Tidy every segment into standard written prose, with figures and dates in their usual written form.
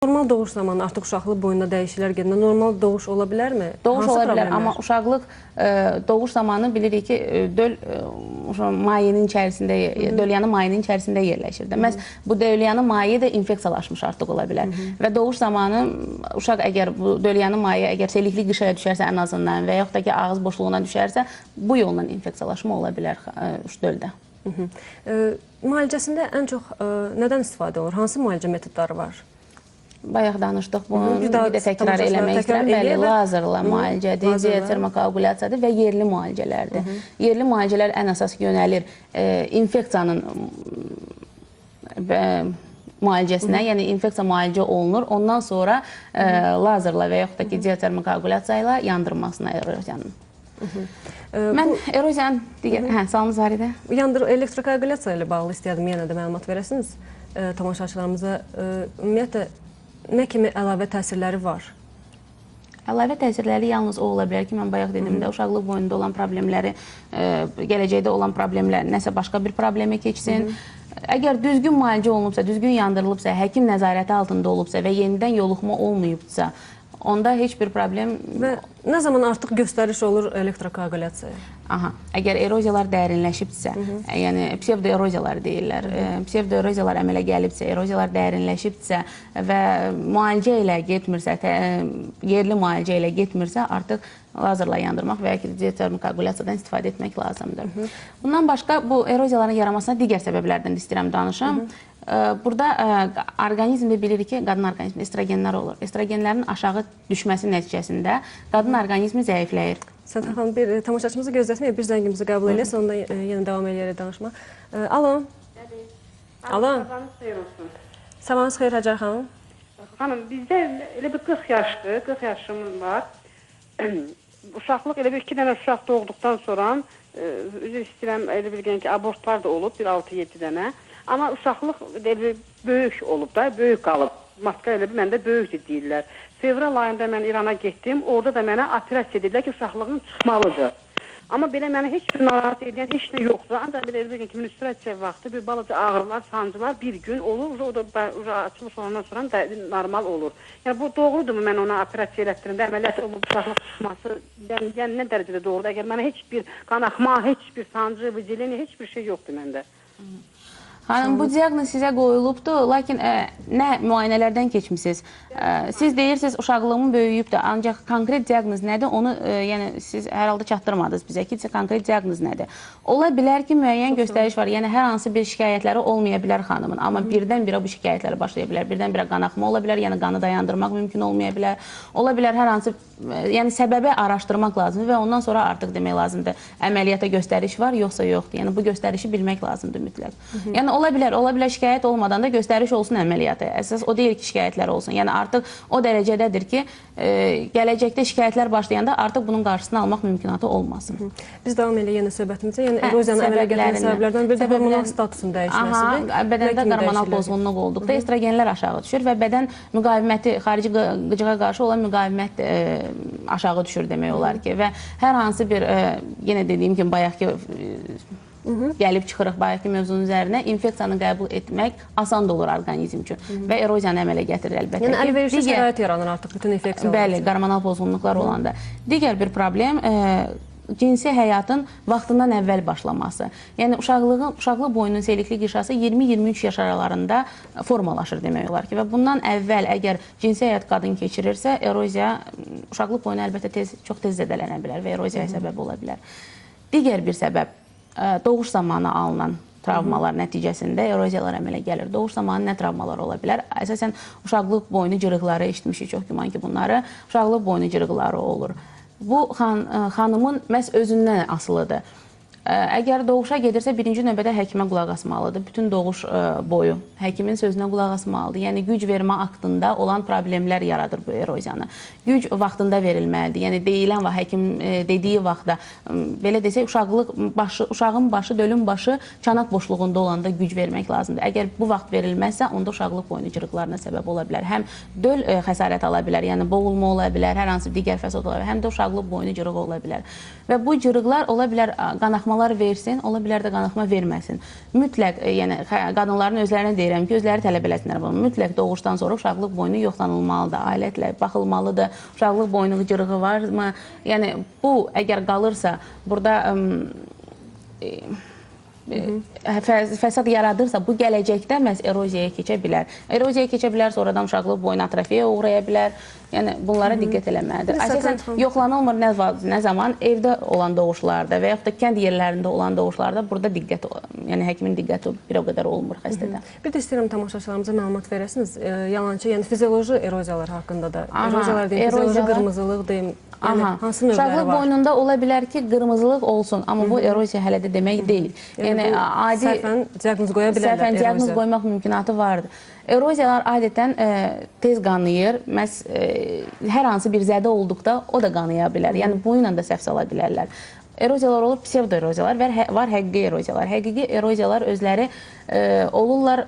Normal doğuş zamanı artıq uşaqlıq boyunda dəyişikliklər gedəndə normal doğuş ola bilərmi? Doğuş ola bilər, amma uşaqlıq doğuş zamanı bilirik ki, döl mayenin içərisində, dölyanın mayenin içərisində yerləşir. Məhz bu dölyanın maye də infeksiyalaşmış artıq ola bilər. Və doğuş zamanı uşaq əgər bu dölyanın maye əgər selikli qışaya düşərsə ən azından və yaxud da ki, ağız boşluğuna düşərsə, bu yolla infeksiyalaşma ola bilər döldə. Müalicəsində ən çox nədən istifadə olur? Hansı müalicə metodları var? Bayaq danışdıq, bunu bir də təkrar eləmək istəyirəm. Bəli, lazerlə müalicədir, termokoagulyasiyadır və yerli müalicələrdir. Yerli müalicələr ən əsas yönəlir infeksiyanın müalicəsinə, yəni infeksiya müalicə olunur. Ondan sonra lazerlə və yaxud da ki, termokoagulyasiya ilə yandırılmasına eroziyanın. Mən eroziyanın digər... Salınız var idi. Elektrokoagulyasiya ilə bağlı istəyərdim yenə də məlumat verəsiniz tamaşaçılarımıza. Ümumiyyətlə, nə kimi əlavə təsirləri var? Əlavə təsirləri yalnız o ola bilər ki, mən bayaq dedimdə, uşaqlıq boyunda olan problemləri, gələcəkdə olan problemlər nəsə başqa bir problemə keçsin. Əgər düzgün müalicə olunubsa, düzgün yandırılıbsa, həkim nəzarəti altında olubsa və yenidən yoluxma olmayıbsa, onda heç bir problem... Və nə zaman artıq göstəriş olur elektrokoagulyasiyaya? Əgər eroziyalar dərinləşibsə, yəni psevdoeroziyalar deyirlər, psevdoeroziyalar əmələ gəlibsə, eroziyalar dərinləşibsə və müalicə ilə getmirsə, yerli müalicə ilə getmirsə, artıq lazerlə yandırmaq və ya termokoagulyasiyadan istifadə etmək lazımdır. Bundan başqa, bu eroziyaların yaranmasına digər səbəblərdən istəyirəm danışam. Burada orqanizmdə bilirik ki, qadın orqanizmində estrogenlər olur. Estrogenlərin aşağı düşməsi nəticəsində qadın orqanizmi zəifləyir. Səttər xanım, bir tamaşaçımızı gözlətməyək, bir zəngimizi qəbul edək, ondan yenə davam edərək danışma. Alo. Alo. Sabahınız xeyir, Həcər xanım. Xanım, bizdə elə bir 40 yaşdır, 40 yaşımız var. Uşaqlıq elə bir 2 dənə uşaq doğduqdan sonra, üzr istəyirəm, elə bir ki, abortlar da olub, bir 6-7 dənə. Amma uşaqlıq böyük olub da, böyük qalıb. Matka elə bir məndə böyükdür deyirlər. Fevral ayında mən İrana getdim, orada da mənə operasiya edirlər ki, uşaqlığın çıxmalıdır. Amma belə mənə heç bir narahat edən heç nə yoxdur. Ancaq belə bir gün menstruasiya vaxtı bir balaca ağrılar, sancılar bir gün olur, o da açılış olandan sonra normal olur. Yəni bu doğrudurmu mən ona operasiya elətdirəndə əməliyyat olub uşaqlıq çıxması, yəni nə dərəcədə doğrudur? Əgər mənə heç bir qanaxma, heç bir sancı, vijilini, heç bir şey yoxdur məndə. Xanım, bu diaqnoz sizə qoyulubdur, lakin nə müayinələrdən keçmisiniz? Siz deyirsiniz, uşaqlığımın böyüyübdür, ancaq konkret diaqnoz nədir? Onu siz hər halda çatdırmadınız bizə ki, konkret diaqnoz nədir? Ola bilər ki, müəyyən göstəriş var, yəni hər hansı bir şikayətləri olmaya bilər xanımın, amma birdən-birə bu şikayətləri başlaya bilər, birdən-birə qanaxma ola bilər, yəni qanı dayandırmaq mümkün olmaya bilər, ola bilər hər hansı, yəni səbəbi araşdırmaq lazımdır və ondan sonra artıq demək lazımdır, əməliyyata göstəriş var, yoxsa yoxdur, yəni bu göstərişi bilmək lazımdır mütləq. Yəni ola bilər şikayət olmadan da göstəriş olsun əməliyyata. Əsas o deyil ki, şikayətlər olsun. Yəni artıq o dərəcədədir ki, gələcəkdə şikayətlər başlayanda artıq bunun qarşısını almaq mümkünatı olmasın. Biz davam edək yenə söhbətimizə. Yəni eroziyanın əmələ gətirən səbəblərdən biri də hormonal statusun dəyişməsidir. Bədəndə hormonal pozğunluq olduqda estrogenlər aşağı düşür və bədən müqaviməti, xarici qıcığa qarşı olan müqavimət aşağı düşür demək olar ki. Və hər hansı bir, yenə dediyim kimi, bayaqki gəlib çıxırıq bayaqki mövzunun üzərinə, infeksiyanı qəbul etmək asan da olur orqanizm üçün və eroziyanı əmələ gətirir əlbəttə. Yəni əlverişli şərait yaranır artıq bütün infeksiyalar. Bəli, hormonal pozğunluqlar olanda. Digər bir problem cinsi həyatın vaxtından əvvəl başlaması. Yəni uşaqlıq boyunun selikli qişası 20-23 yaş aralarında formalaşır demək olar ki və bundan əvvəl əgər cinsi həyat qadın keçirirsə, eroziya uşaqlıq boyunu əlbəttə çox tez zədələnə bilər və eroziyaya səbəb ola bilər. Digər bir səbəb doğuş zamanı alınan travmalar nəticəsində eroziyalar əmələ gəlir. Doğuş zamanı nə travmalar ola bilər? Əsasən uşaqlıq boynu cırıqları eşitmişik çox güman ki bunları. Uşaqlıq boynu cırıqları olur. Bu xanımın məhz özündən asılıdır. Əgər doğuşa gedirsə, birinci növbədə həkimə qulaq asmalıdır. Bütün doğuş boyu həkimin sözünə qulaq asmalıdır. Yəni, güc vermə aktında olan problemlər yaradır bu eroziyanı. Güc vaxtında verilməlidir. Yəni, deyilən vaxt, həkim dediyi vaxtda, belə desək, uşağın başı, dölün başı çanaq boşluğunda olanda güc vermək lazımdır. Əgər bu vaxt verilməzsə, onda uşaqlıq boynu cırıqlarına səbəb ola bilər. Həm döl xəsarət ala bilər, yəni boğulma ola bilər, hər hansı digər fəsad ola bilər, həm də uşaqlıq boynu cırığı ola bilər. Və bu cırıqlar ola bilər qanaxma qanaxmalar versin, ola bilər də qanaxma verməsin. Mütləq, yəni qadınların özlərinə deyirəm ki, özləri tələb eləsinlər bunu. Mütləq doğuşdan sonra uşaqlıq boynu yoxlanılmalıdır, ailətlə baxılmalıdır. Uşaqlıq boynu cırığı varmı? Yəni bu əgər qalırsa, burada fəsad yaradırsa, bu gələcəkdə məhz eroziyaya keçə bilər. Eroziyaya keçə bilər, sonradan uşaqlıq boynu atrofiyaya uğraya bilər. Yəni, bunlara diqqət eləməlidir. Əsasən, yoxlanılmır nə zaman evdə olan doğuşlarda və yaxud da kənd yerlərində olan doğuşlarda burada diqqət, yəni həkimin diqqəti bir o qədər olmur xəstədə. Bir də istəyirəm tamaşaçılarımıza məlumat verəsiniz. Yalançı, yəni fizioloji eroziyalar haqqında da. Eroziyalar deyim, fizioloji qırmızılıq deyim. Yəni, hansı növləri var? Uşaqlıq boynunda ola bilər ki, qırmızılıq olsun, amma bu eroziya hələ də demək deyil. Yəni, səhvən diaqnoz qoya bilərlər. Səhvən diaqnoz qoymaq mümkünatı vardır. Eroziyalar adətən tez qanayır, məhz hər hansı bir zədə olduqda o da qanaya bilər. Yəni, bu ilə də səhv sala bilərlər. Eroziyalar olur, psevdo-eroziyalar və var həqiqi eroziyalar. Həqiqi eroziyalar özləri olurlar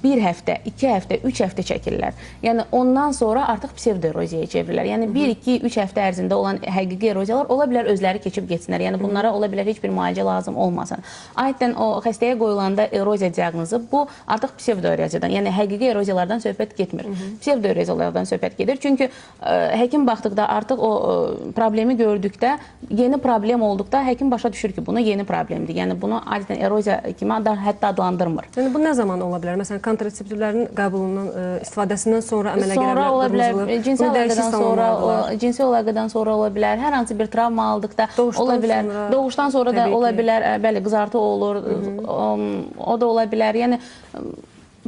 1 həftə, 2 həftə, 3 həftə çəkirlər. Yəni, ondan sonra artıq psevdo-eroziyaya çevirirlər. Yəni, 1, 2, 3 həftə ərzində olan həqiqi eroziyalar ola bilər özləri keçib geçsinlər. Yəni, bunlara ola bilər heç bir müalicə lazım olmasın. Adətən o xəstəyə qoyulanda eroziya diaqnozu bu artıq psevdo-eroziyadan, yəni həqiqi eroziyalardan söhbət getmir. Psevdo-eroziyalardan söhbət gedir. Çünki həkim baxdıqda artıq o problemi gördükdə, yeni problem olduqda həkim başa düşür ki, bunu yeni problemdir. Yəni, bunu adətən eroziya kimi hətta adlandırmır. Yəni, bu nə zaman ola bilər? Məsələn, kontraseptivlərin qəbulundan, istifadəsindən sonra əmələ gələ bilər, ola bilər, cinsi əlaqədən sonra ola bilər, hər hansı bir travma aldıqda ola bilər, doğuşdan sonra da ola bilər, bəli, qızartı olur, o da ola bilər. Yəni,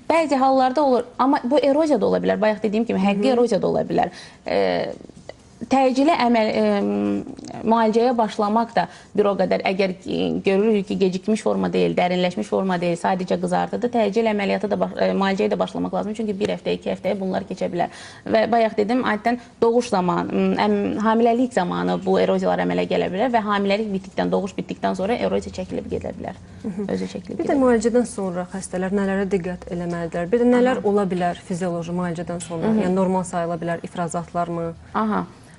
bəzi hallarda olur, amma bu eroziya da ola bilər, bayaq dediyim kimi, həqiqi eroziya da ola bilər. Təcili müalicəyə başlamaq da bir o qədər, əgər görürük ki, gecikmiş forma deyil, dərinləşmiş forma deyil, sadəcə qızartıdır, təcili müalicəyə də başlamaq lazım. Çünki 1 həftə, 2 həftəyə bunlar keçə bilər. Və bayaq dedim, adətən doğuş zamanı, hamiləlik zamanı bu eroziyalar əmələ gələ bilər və hamiləlik bitdikdən, doğuş bitdikdən sonra eroziya çəkilib gedə bilər. Özü çəkilib gedə bilər. Bir də müalicədən sonra xəstələr nələrə diqqət eləməlidirlər? Bir də nələr ola bilər fizioloji müalicədən sonra? Yəni, normal sayıla bilər, ifrazatlarmı?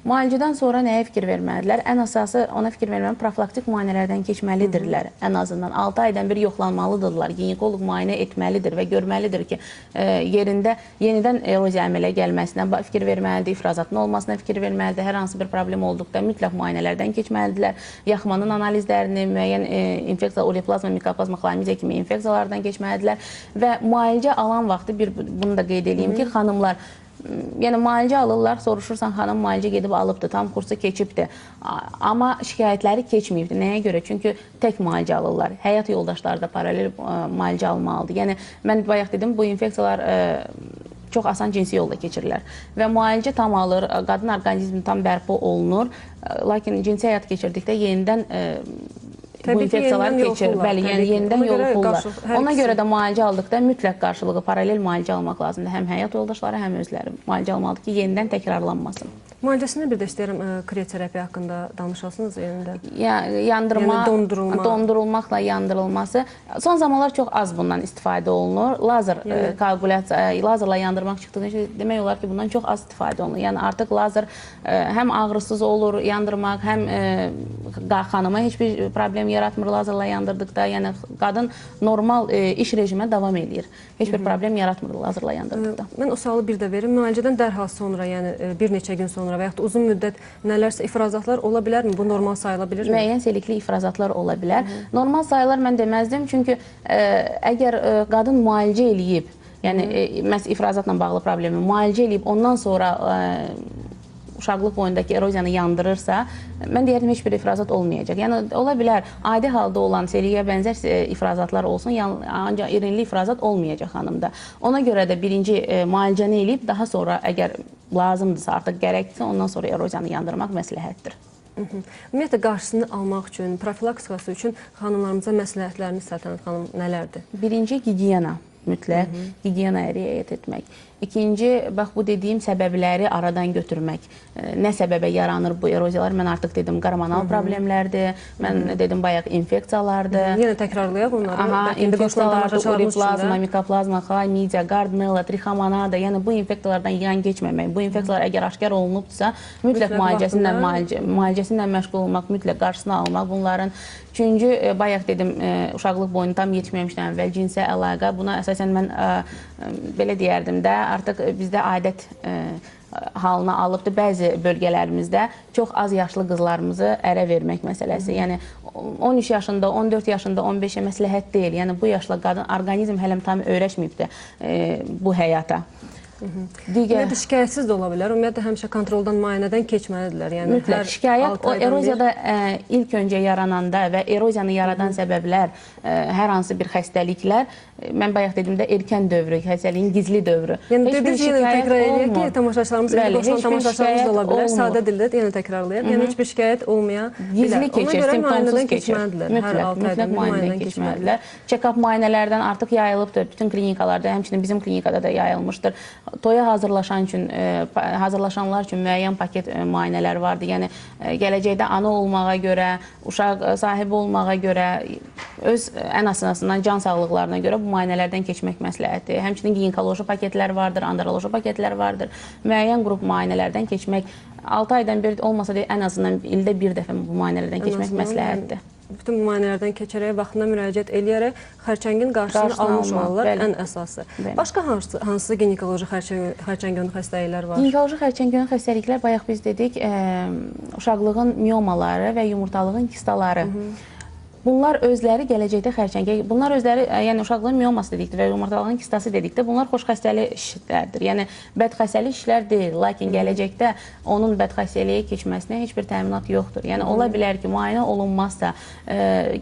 Müalicədən sonra nəyə fikir verməlidirlər? Ən əsası ona fikir verməlidirlər, profilaktik müayinələrdən keçməlidirlər. Ən azından 6 aydan bir yoxlanmalıdırlar. Ginekoloq müayinə etməlidir və görməlidir ki, yerində yenidən eroziya əmələ gəlməsinə fikir verməlidir, ifrazatın olmasına fikir verməlidir. Hər hansı bir problem olduqda mütləq müayinələrdən keçməlidirlər. Yaxmanın analizlərini, müəyyən infeksiya, ureplazma, mikoplazma, xlamidya kimi infeksiyalardan keçməlidirlər və müalicə alan vaxtı bunu da qeyd edeyim ki, xanımlar yəni müalicə alırlar, soruşursan xanım müalicə gedib alıbdır, tam kursu keçibdir. Amma şikayətləri keçməyibdir. Nəyə görə? Çünki tək müalicə alırlar. Həyat yoldaşları da paralel müalicə almalıdır. Yəni mən bayaq dedim, bu infeksiyalar çox asan cinsi yolla keçirilir və müalicə tam alır, qadın orqanizmi tam bərpa olunur. Lakin cinsi həyat keçirdikdə yenidən bu infeksiyalar keçir. Bəli, yəni yenidən yoluxurlar. Ona görə də müalicə aldıqda mütləq qarşılığı paralel müalicə almaq lazımdır. Həm həyat yoldaşları, həm özləri müalicə almalıdır ki, yenidən təkrarlanmasın. Müalicəsində bir də istəyirəm krioterapiya haqqında danışasınız yerində. Yandırma, yəni dondurulmaqla yandırılması. Son zamanlar çox az bundan istifadə olunur. Lazerla yandırmaq çıxdığı üçün demək olar ki, bundan çox az istifadə olunur. Yəni artıq lazer həm ağrısız olur yandırmaq, həm xanıma heç bir problem yaratmır lazerla yandırdıqda. Yəni qadın normal iş rejimə davam edir. Heç bir problem yaratmır lazerla yandırdıqda. Mən o sualı bir də verim. Müalicədən dərhal sonra, yəni bir neçə gün sonra və yaxud da uzun müddət nələrsə ifrazatlar ola bilərmi? Bu normal sayıla bilirmi? Müəyyən selikli ifrazatlar ola bilər. Normal sayılar mən deməzdim, çünki əgər qadın müalicə eləyib, yəni məhz ifrazatla bağlı problemi müalicə eləyib, ondan sonra uşaqlıq boyundakı eroziyanı yandırırsa, mən deyərdim, heç bir ifrazat olmayacaq. Yəni, ola bilər, adi halda olan seliyə bənzər ifrazatlar olsun, ancaq irinli ifrazat olmayacaq xanımda. Ona görə də birinci müalicəni eləyib, daha sonra əgər lazımdırsa, artıq gərəkdirsə, ondan sonra eroziyanı yandırmaq məsləhətdir. Ümumiyyətlə, qarşısını almaq üçün, profilaktikası üçün xanımlarımıza məsləhətləriniz Səltənət xanım nələrdir? Birinci, gigiyena. Mütləq gigiyenaya riayət etmək. İkinci, bax bu dediyim səbəbləri aradan götürmək. Nə səbəbə yaranır bu eroziyalar? Mən artıq dedim, hormonal problemlərdir. Mən dedim, bayaq infeksiyalardır. Yenə təkrarlayaq onları. İnfeksiyalardır, uriplazma, mikoplazma, xlamidiya, gardnella, trixomonada. Yəni bu infeksiyalardan yan keçməmək. Bu infeksiyalar əgər aşkar olunubsa, mütləq müalicəsindən məşğul olmaq, mütləq qarşısını almaq bunların. Üçüncü, bayaq dedim, uşaqlıq boyunu tam yetməmişdən əvvəl cinsi əlaqə. Buna əsasən mən belə deyərdim də, artıq bizdə adət halına alıbdır bəzi bölgələrimizdə çox az yaşlı qızlarımızı ərə vermək məsələsi. Yəni 13 yaşında, 14 yaşında, 15-ə məsləhət deyil. Yəni bu yaşlı qadın orqanizm hələm tam öyrəşməyibdir bu həyata. Ümumiyyətlə, şikayətsiz də ola bilər. Ümumiyyətlə, həmişə kontroldan, müayinədən keçməlidirlər. Yəni, mütləq şikayət, o eroziyada ilk öncə yarananda və eroziyanı yaradan səbəblər, hər hansı bir xəstəliklər, mən bayaq dediyimdə erkən dövrü, xəstəliyin gizli dövrü. Yəni, dediniz, yenə təkrar edək ki, tamaşaçılarımız, qoşulan tamaşaçılarımız da ola bilər, sadə dildə yenə təkrarlayaq. Yəni, heç bir şikayət olmaya bilər. Gizli keçir, simptomsuz keçir. Mütləq müayinədən keçməlidirlər. Check-up müayinələrdən artıq yayılıbdır. Bütün klinikalarda, həmçinin bizim klinikada da yayılmışdır. Toya hazırlaşanlar üçün müəyyən paket müayinələr vardır. Yəni, gələcəkdə ana olmağa görə, uşaq sahibi olmağa görə, öz ən asasından can sağlıqlarına görə bu müayinələrdən keçmək məsləhətdir. Həmçinin ginekoloji paketlər vardır, androloji paketlər vardır. Müəyyən qrup müayinələrdən keçmək, 6 aydan bir olmasa da ən azından ildə bir dəfə bu müayinələrdən keçmək məsləhətdir. Bütün bu müayinələrdən keçərək, vaxtında müraciət eləyərək xərçəngin qarşısını almış olurlar, ən əsası. Başqa hansı ginekoloji xərçəngönü xəstəliklər var? Ginekoloji xərçəngönü xəstəliklər, bayaq biz dedik, uşaqlığın miomaları və yumurtalığın kistaları. Bunlar özləri gələcəkdə xərçəngə, bunlar özləri, yəni uşaqlığın mioması dedikdir və yumurtalığın kistası dedikdir, bunlar xoşxəstəli işlərdir. Yəni, bədxəstəli işlər deyil, lakin gələcəkdə onun bədxəstəliyə keçməsinə heç bir təminat yoxdur. Yəni, ola bilər ki, müayinə olunmazsa,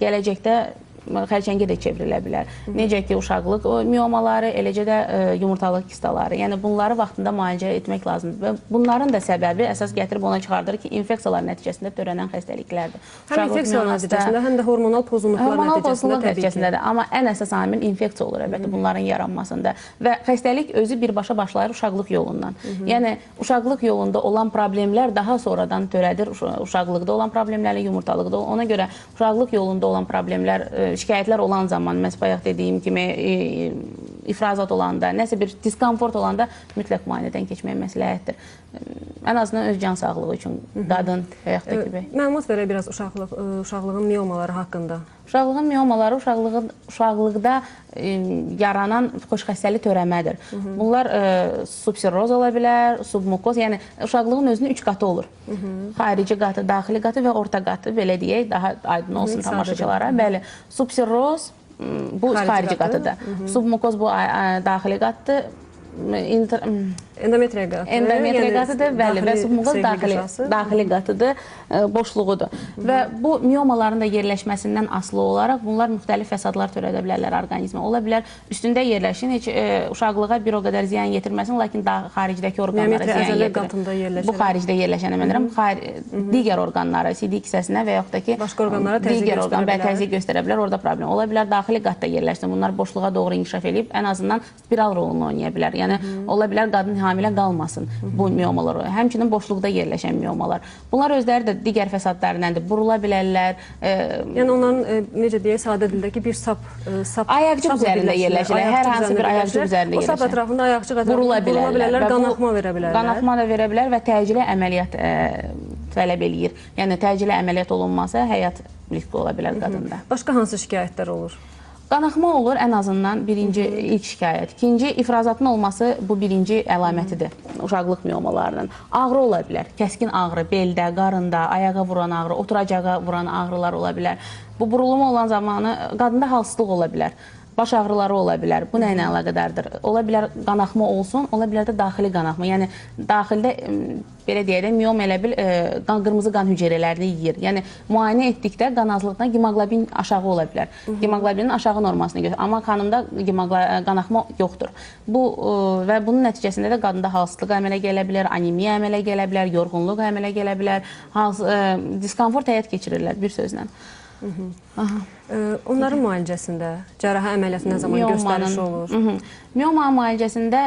gələcəkdə xərçəngə də çevrilə bilər. Necə ki, uşaqlıq miomaları, eləcə də yumurtalıq kistaları. Yəni, bunları vaxtında müalicə etmək lazımdır. Və bunların da səbəbi əsas gətirib ona çıxardır ki, infeksiyalar nəticəsində törənən xəstəliklərdir. Həm infeksiyalar nəticəsində, həm də hormonal pozunluqlar nəticəsində. Amma ən əsas amil infeksiya olur, əlbəttə, bunların yaranmasında. Və xəstəlik özü birbaşa başlayır uşaqlıq yolundan. Yəni, uşaqlıq yolunda olan problemlər daha sonradan törədir. Uşaqlıqda olan problemlərlə yumurtalıqda. Ona görə uşaqlıq yolunda olan problemlər, şikayətlər olan zaman, məhz bayaq dediyim kimi, ifrazat olanda, nəsə bir diskomfort olanda mütləq müayinədən keçmək məsləhətdir. Ən azından öz can sağlığı üçün qadın və yaxud da ki. Məlumat verək biraz uşaqlığın miomaları haqqında. Uşaqlığın miomaları uşaqlıqda yaranan xoşxəstəli törəmədir. Bunlar subsirroz ola bilər, submukoz, yəni uşaqlığın özünün 3 qatı olur. Xarici qatı, daxili qatı və orta qatı, belə deyək, daha aydın olsun tamaşaçılara. Bəli, subsirroz bu xarici qatıdır. Submukoz bu daxili qatıdır. Endometriya qatı. Endometriya qatıdır, bəli, və submukoz daxili qatıdır, boşluğudur. Və bu miomaların da yerləşməsindən asılı olaraq bunlar müxtəlif fəsadlar törədə bilərlər orqanizmə. Ola bilər üstündə yerləşin, heç uşaqlığa bir o qədər ziyan yetirməsin, lakin xaricdəki orqanlara ziyan yetirir. Bu xaricdə yerləşən əməllərəm, digər orqanlara, sidik hissəsinə və yaxud da ki, digər orqan təzyiq göstərə bilər, orada problem. Ola bilər daxili qatda yerləşsin, bunlar boşluğa doğru inkişaf edib, ən azından spiral rolunu oynaya bilər. Yəni, ola bilər qadın hamilə qalmasın bu miomalar. Həmçinin boşluqda yerləşən miomalar. Bunlar özləri də digər fəsadlarındandır. Burula bilərlər. Yəni, onların, necə deyək, sadə dildəki bir sap ayaqcıq üzərində yerləşirlər. Hər hansı bir ayaqcıq üzərində yerləşirlər. O sap ətrafında ayaqcıq ətrafında burula bilərlər, qanaxma verə bilərlər. Qanaxma da verə bilər və təcili əməliyyat tələb eləyir. Yəni, təcili əməliyyat olunmasa həyat riski ola bilər qadında. Başqa hansı şikayətlər olur? Qanaxma olur ən azından birinci ilk şikayət. İkinci, ifrazatın olması bu birinci əlamətidir uşaqlıq miomalarının. Ağrı ola bilər, kəskin ağrı, beldə, qarında, ayağa vuran ağrı, oturacağa vuran ağrılar ola bilər. Bu burulma olan zamanı qadında halsızlıq ola bilər. Baş ağrıları ola bilər. Bu nə ilə əlaqədardır? Ola bilər qanaxma olsun, ola bilər də daxili qanaxma. Yəni, daxildə, belə deyək də, miom elə bil qırmızı qan hüceyrələrini yeyir. Yəni, müayinə etdikdə qanazlıqdan hemoqlobin aşağı ola bilər. Hemoqlobinin aşağı normasını götürür. Amma qanında qanaxma yoxdur. Və bunun nəticəsində də qadında halsızlıq əmələ gələ bilər, anemiya əmələ gələ bilər, yorğunluq əmələ gələ bilər, diskomfort həyat keçirirlər bir sözlə. Onların müalicəsində cərrahə əməliyyatı nə zaman göstərişi olur? Mioma müalicəsində